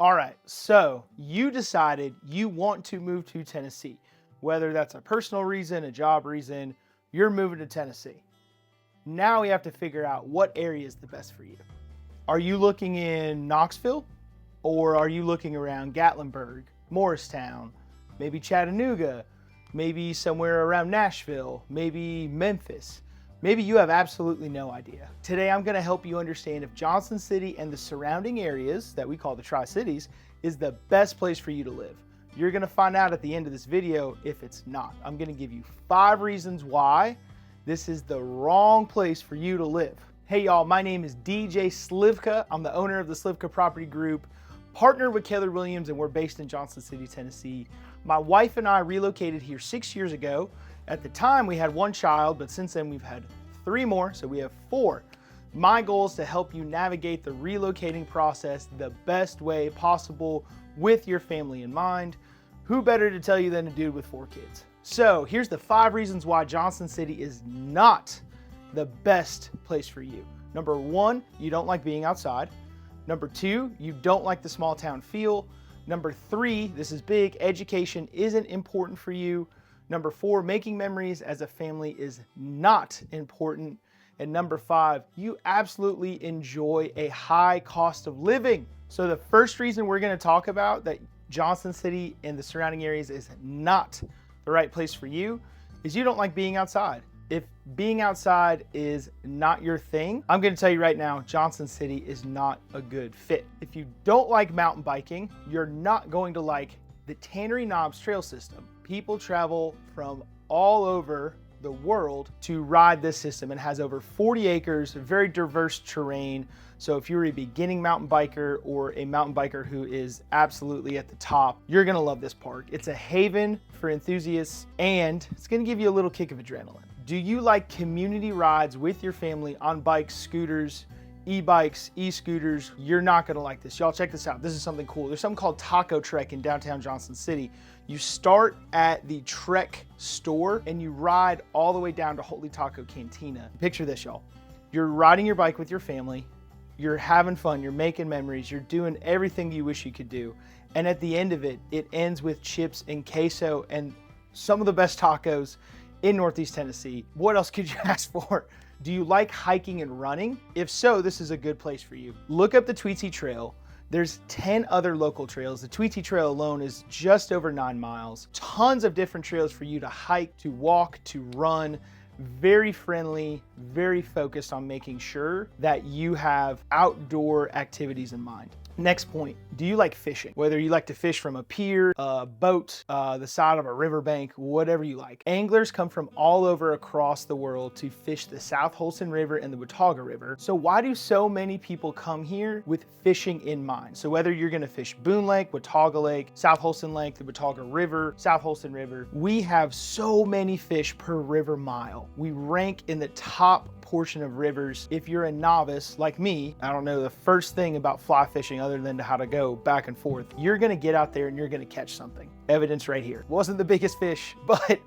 All right, so you decided you want to move to Tennessee, whether that's a personal reason, a job reason, you're moving to Tennessee. Now we have to figure out what area is the best for you. Are you looking in Knoxville, or are you looking around Gatlinburg, Morristown, maybe Chattanooga, maybe somewhere around Nashville, maybe Memphis? Maybe you have absolutely no idea. Today I'm gonna help you understand if Johnson City and the surrounding areas that we call the Tri-Cities is the best place for you to live. You're gonna find out at the end of this video if it's not. I'm gonna give you 5 reasons why this is the wrong place for you to live. Hey y'all, my name is DJ Slivka. I'm the owner of the Slivka Property Group, partnered with Keller Williams, and we're based in Johnson City, Tennessee. My wife and I relocated here 6 years ago. At the time we had 1 child, but since then we've had 3 more, so we have 4. My goal is to help you navigate the relocating process the best way possible with your family in mind. Who better to tell you than a dude with 4 kids? So here's the 5 reasons why Johnson City is not the best place for you. Number 1, you don't like being outside. Number 2, you don't like the small town feel. Number 3, this is big, education isn't important for you. Number 4, making memories as a family is not important. And number 5, you absolutely enjoy a high cost of living. So the first reason we're gonna talk about that Johnson City and the surrounding areas is not the right place for you is you don't like being outside. If being outside is not your thing, I'm gonna tell you right now, Johnson City is not a good fit. If you don't like mountain biking, you're not going to like the Tannery Knobs Trail System. People travel from all over the world to ride this system. It has over 40 acres, very diverse terrain. So if you're a beginning mountain biker or a mountain biker who is absolutely at the top, you're gonna love this park. It's a haven for enthusiasts and it's gonna give you a little kick of adrenaline. Do you like community rides with your family on bikes, scooters, e-bikes, e-scooters? You're not gonna like this. Y'all check this out. This is something cool. There's something called Taco Trek in downtown Johnson City. You start at the Trek store and you ride all the way down to Holy Taco Cantina. Picture this, y'all. You're riding your bike with your family. You're having fun. You're making memories. You're doing everything you wish you could do. And at the end of it, it ends with chips and queso and some of the best tacos in Northeast Tennessee. What else could you ask for? Do you like hiking and running? If so, this is a good place for you. Look up the Tweetsie Trail. There's 10 other local trails. The Tweetsie Trail alone is just over 9 miles. Tons of different trails for you to hike, to walk, to run. Very friendly, very focused on making sure that you have outdoor activities in mind. Next point, do you like fishing? Whether you like to fish from a pier, a boat, the side of a riverbank, whatever you like. Anglers come from all over across the world to fish the South Holston River and the Watauga River. So why do so many people come here with fishing in mind? So whether you're gonna fish Boone Lake, Watauga Lake, South Holston Lake, the Watauga River, South Holston River, we have so many fish per river mile. We rank in the top portion of rivers. If you're a novice like me, I don't know the first thing about fly fishing other than how to go back and forth. You're gonna get out there and you're gonna catch something. Evidence right here. Wasn't the biggest fish, but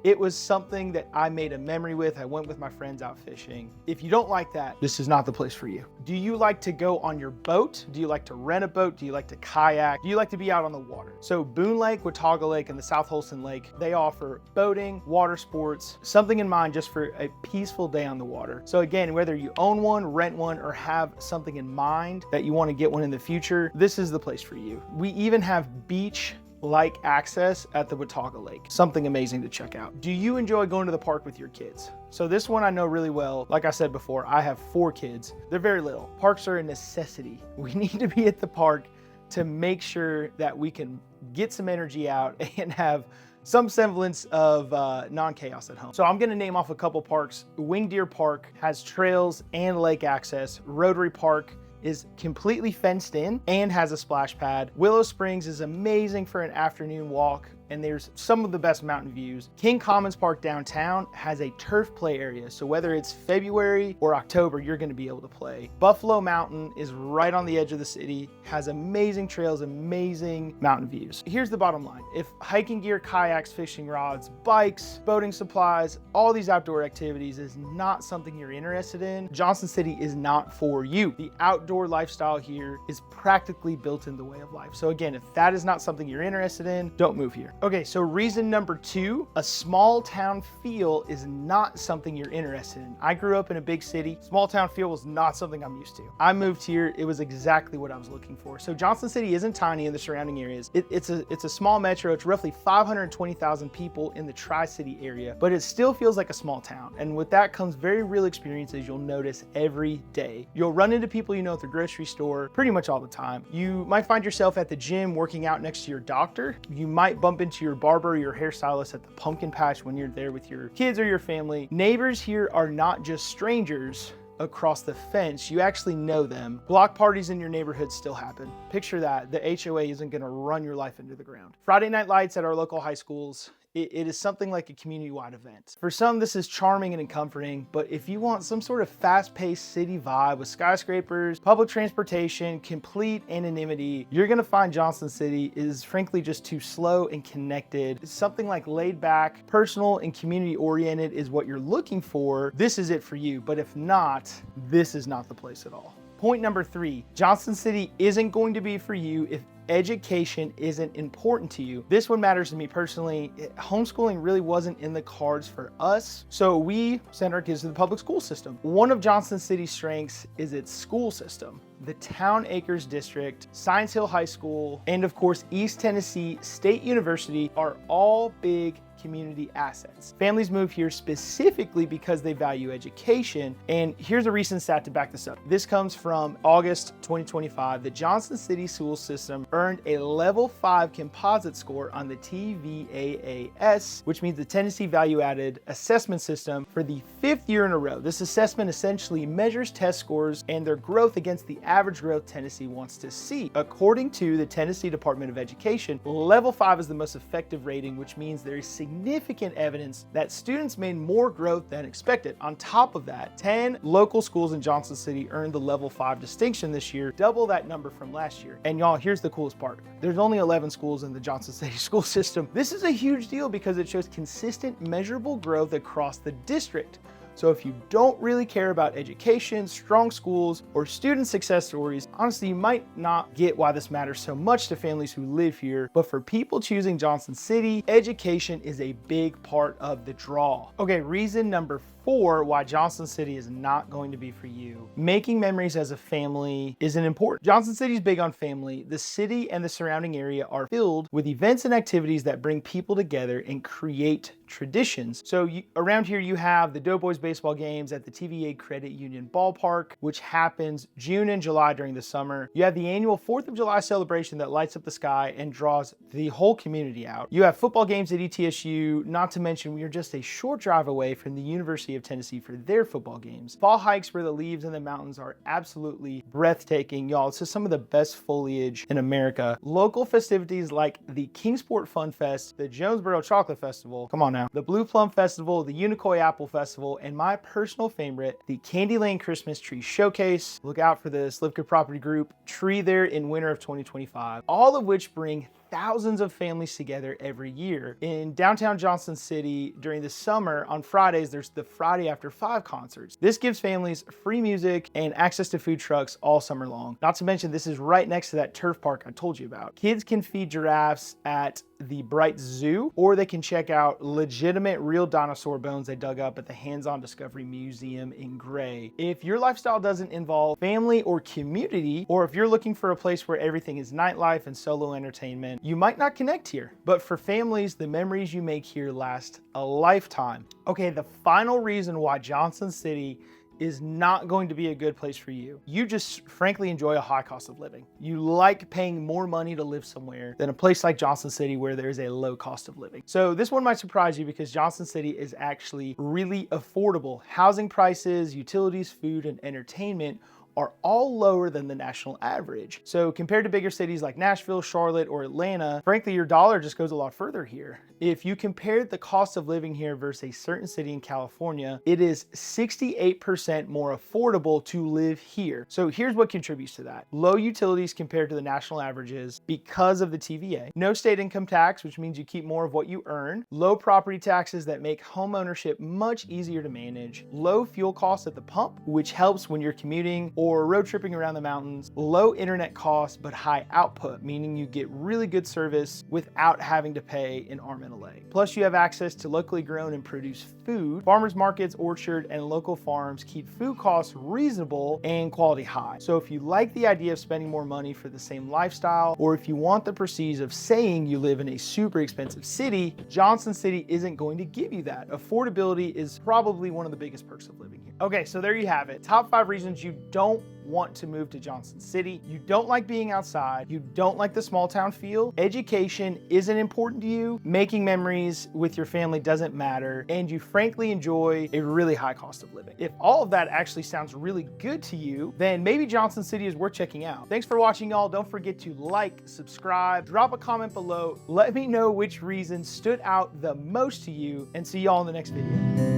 it was something that I made a memory with. I went with my friends out fishing. If you don't like that, this is not the place for you. Do you like to go on your boat? Do you like to rent a boat? Do you like to kayak? Do you like to be out on the water? So Boone Lake, Watauga Lake, and the South Holston Lake, they offer boating, water sports, something in mind just for a peaceful day on the water. So again, whether you own one, rent one, or have something in mind that you want to get one in the future, this is the place for you. We even have beach-like access at the Watauga Lake. Something amazing to check out. Do you enjoy going to the park with your kids? So this one I know really well. Like I said before, I have 4 kids. They're very little. Parks are a necessity. We need to be at the park to make sure that we can get some energy out and have some semblance of non-chaos at home. So I'm gonna name off a couple parks. Winged Deer Park has trails and lake access. Rotary Park is completely fenced in and has a splash pad. Willow Springs is amazing for an afternoon walk and there's some of the best mountain views. King Commons Park downtown has a turf play area, so whether it's February or October, you're going to be able to play. Buffalo Mountain is right on the edge of the city, has amazing trails, amazing mountain views. Here's the bottom line. If hiking gear, kayaks, fishing rods, bikes, boating supplies, all these outdoor activities is not something you're interested in, Johnson City is not for you. The outdoor lifestyle here is practically built in the way of life. So again, if that is not something you're interested in, don't move here. Okay, so reason number 2, a small town feel is not something you're interested in. I grew up in a big city. Small town feel was not something I'm used to. I moved here, it was exactly what I was looking for. So Johnson City isn't tiny in the surrounding areas. It's a small metro. It's roughly 520,000 people in the Tri-City area, but it still feels like a small town. And with that comes very real experiences you'll notice every day. You'll run into people you know at the grocery store pretty much all the time. You might find yourself at the gym working out next to your doctor. You might bump into your barber or your hairstylist at the pumpkin patch when you're there with your kids or your family. Neighbors here are not just strangers across the fence, you actually know them. Block parties in your neighborhood still happen. Picture that. The HOA isn't going to run your life into the ground. Friday night lights at our local high schools. It is something like a community-wide event. For some, this is charming and comforting, but if you want some sort of fast-paced city vibe with skyscrapers, public transportation, complete anonymity, you're gonna find Johnson City is frankly just too slow and connected. Something like laid back, personal, and community-oriented is what you're looking for. This is it for you, but if not, this is not the place at all. Point number 3, Johnson City isn't going to be for you if education isn't important to you. This one matters to me personally. Homeschooling really wasn't in the cards for us, so we sent our kids to the public school system. One of Johnson City's strengths is its school system. The Town Acres District, Science Hill High School, and of course East Tennessee State University are all big community assets. Families move here specifically because they value education, and here's a recent stat to back this up. This comes from August 2025. The Johnson City school system earned a level 5 composite score on the TVAAS, which means the Tennessee Value Added Assessment System, for the 5th year in a row. This assessment essentially measures test scores and their growth against the average growth Tennessee wants to see. According to the Tennessee Department of Education, level 5 is the most effective rating, which means there is significant evidence that students made more growth than expected. On top of that, 10 local schools in Johnson City earned the level 5 distinction this year, double that number from last year. And y'all, here's the coolest part. There's only 11 schools in the Johnson City school system. This is a huge deal because it shows consistent, measurable growth across the district. So if you don't really care about education, strong schools, or student success stories, honestly, you might not get why this matters so much to families who live here. But for people choosing Johnson City, education is a big part of the draw. Okay, reason number 4 why Johnson City is not going to be for you. Making memories as a family isn't important. Johnson City is big on family. The city and the surrounding area are filled with events and activities that bring people together and create traditions. So around here you have the Doughboys baseball games at the TVA Credit Union Ballpark, which happens June and July during the summer. You have the annual 4th of July celebration that lights up the sky and draws the whole community out. You have football games at ETSU, not to mention we are just a short drive away from the University of Tennessee for their football games. Fall hikes where the leaves in the mountains are absolutely breathtaking. Y'all, it's just some of the best foliage in America. Local festivities like the Kingsport Fun Fest, the Jonesboro Chocolate Festival, come on now, the Blue Plum Festival, the Unicoi Apple Festival, and my personal favorite, the Candy Lane Christmas Tree Showcase. Look out for the Slivka Property Group tree there in winter of 2025, all of which bring thousands of families together every year. In downtown Johnson City, during the summer, on Fridays, there's the Friday After 5 concerts. This gives families free music and access to food trucks all summer long. Not to mention, this is right next to that turf park I told you about. Kids can feed giraffes at the Bright Zoo, or they can check out legitimate real dinosaur bones they dug up at the Hands-On Discovery Museum in Gray. If your lifestyle doesn't involve family or community, or if you're looking for a place where everything is nightlife and solo entertainment, you might not connect here. But for families, the memories you make here last a lifetime. Okay, the final reason why Johnson City is not going to be a good place for you. You just frankly enjoy a high cost of living. You like paying more money to live somewhere than a place like Johnson City where there's a low cost of living. So this one might surprise you because Johnson City is actually really affordable. Housing prices, utilities, food, and entertainment are all lower than the national average. So compared to bigger cities like Nashville, Charlotte, or Atlanta, frankly, your dollar just goes a lot further here. If you compared the cost of living here versus a certain city in California, it is 68% more affordable to live here. So here's what contributes to that. Low utilities compared to the national averages because of the TVA. No state income tax, which means you keep more of what you earn. Low property taxes that make home ownership much easier to manage. Low fuel costs at the pump, which helps when you're commuting or road tripping around the mountains. Low internet costs, but high output, meaning you get really good service without having to pay an arm and a leg. Plus, you have access to locally grown and produced food. Farmers markets, orchard, and local farms keep food costs reasonable and quality high. So if you like the idea of spending more money for the same lifestyle, or if you want the prestige of saying you live in a super expensive city, Johnson City isn't going to give you that. Affordability is probably one of the biggest perks of living here. Okay, so there you have it. Top 5 reasons you don't want to move to Johnson City. You don't like being outside. You don't like the small town feel. Education isn't important to you. Making memories with your family doesn't matter. And you frankly enjoy a really high cost of living. If all of that actually sounds really good to you, then maybe Johnson City is worth checking out. Thanks for watching, y'all. Don't forget to like, subscribe, drop a comment below. Let me know which reason stood out the most to you, and see y'all in the next video.